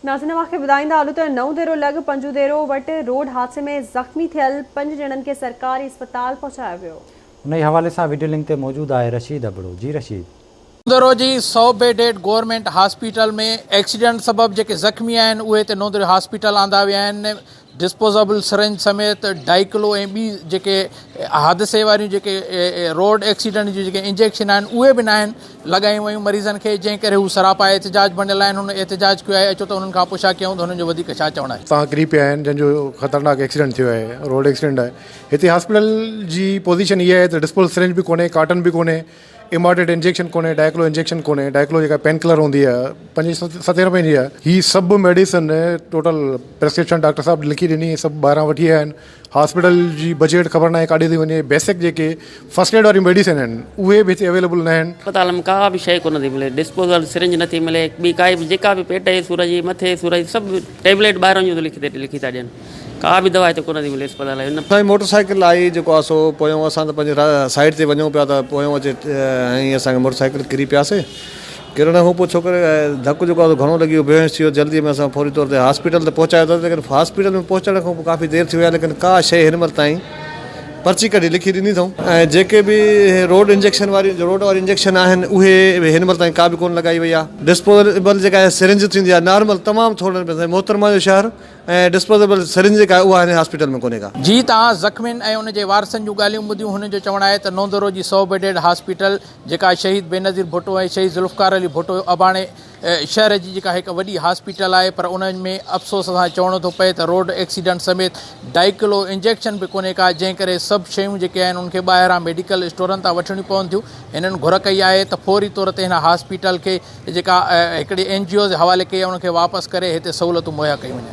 नाज़रीन खे ॿुधाईंदा हलूं त नओं देरो लॻ पंजूदेरो वटि रोड हादसे में ज़ख़्मी थियल 5 ॼणनि खे सरकारी अस्पताल पहुचायो वियो। उन हवाले से वीडियो लिंक ते मौजूद है रशीद अबड़ो। जी रशीद। नोंदरो जी 100 बेडेड गवर्नमेंट हॉस्पिटल में एक्सीडेंट सबब जेके ज़ख़्मी आहिनि उहे हिते नोंदरो हॉस्पिटल आंदा विया आहिनि। डिस्पोजेबल सिरिंज समेत 2.5 किलो ऐं ॿी जेके हादसे वारियूं जेके रोड एक्सीडेंट जूं जेके इंजेक्शन आहिनि उहे बि न आहिनि लॻायूं वयूं मरीज़नि खे, जंहिं करे हू सरापा एहतिजाज बणियल आहिनि। हुन एहतिजाज कयो आहे। अचो त उन्हनि खां पुछा कयूं त हुननि जो वधीक छा चवणु आहे। तव्हां किरी पिया आहिनि जंहिंजो ख़तरनाक एक्सीडेंट थियो आहे, रोड एक्सीडेंट आहे। हिते हॉस्पिटल जी पोजीशन इहा आहे त डिस्पोजेबल सिरिंज बि कोन्हे, कार्टन बि कोन्हे, इमॉर्टेड इंजेक्शन कोन्हे, 2.5 किलो इंजेक्शन कोन्हे। 2.5 किलो जेका पेन किलर हूंदी आहे 5-7 रुपए जी आहे। ही सभु मेडिसिन टोटल प्रिस्क्रिप्शन डॉक्टर साहब लिखी ॾिनी, सभु ॿाहिरां वठी आया आहिनि। हॉस्पिटल जी बजट ख़बर न आहे काॾे थी वञे। बेसिक जेके फर्स्ट एड वारी मेडिसिन आहिनि उहे बि हिते अवेलेबल न आहिनि। अस्पताल में का बि शइ कोन थी मिले, डिस्पोजल सिरिंज नथी मिले, ॿी काई बि जेका बि पेट जे सूर जी, मथे सूर जी, सभु टेबलेट ॿाहिरां जूं लिखी था ॾियनि। का बि दवा हिते कोन थी मिले अस्पताल में। असांजी मोटरसाइकिल आई जेको आहे सो पोयों असां त पंहिंजे साइड ते वञूं पिया त पोयों अचे ऐं असांखे मोटरसाइकिल किरी पियासीं। किरण खां पोइ छोकिरे धकु जेको आहे घणो लॻी वियो, बेहोश थी वियो। जल्दी में असां फौरी तौर ते हॉस्पिटल ते पहुचायो अथसि, लेकिन हॉस्पिटल में पहुचण खां पोइ काफ़ी देरि थी वई आहे, लेकिन का शइ हिन महिल ताईं पर्ची कढी लिखी ॾिनी अथऊं। ऐं जेके बि रोड इंजेक्शन वारी रोड वारी इंजेक्शन आहिनि उहे हिन महिल ताईं का बि कोन लॻाई वई आहे। डिस्पोजेबल जेका आहे सिरिंज थींदी आहे नॉर्मल तमामु थोड़नि पैसनि मोहतरमा जो शहर, ऐं डिस्पोजेबल सिरिंज जेका आहे उहा हिन हॉस्पिटल में कोन्हे का। जी तव्हां ज़ख़्मियुनि ऐं उनजे वारसनि जूं ॻाल्हियूं ॿुधियूं। हुन जो चवणु आहे त नोंदरो जी 100 बेडेड हॉस्पिटल जेका शहीद बेनज़ीर भुट्टो ऐं शहीद ज़ुल्फ़कार अली भुट्टो अबाणे शहर जी जेका हिकु वॾी हॉस्पिटल आहे, पर उन में अफ़सोस सां चवणो थो पए त रोड एक्सीडेंट समेत 2.5 किलो इंजेक्शन बि कोन्हे का, जंहिं करे सभु शयूं जेके आहिनि उनखे ॿाहिरां मेडिकल स्टोरनि तां वठणियूं पवंदियूं। हिननि घुर कई आहे त फौरी तौर ते हिन हॉस्पिटल खे जेका हिकिड़ी NGO जे हवाले कई आहे उनखे वापसि करे हिते सहूलियतूं मुहैया कयूं वञनि।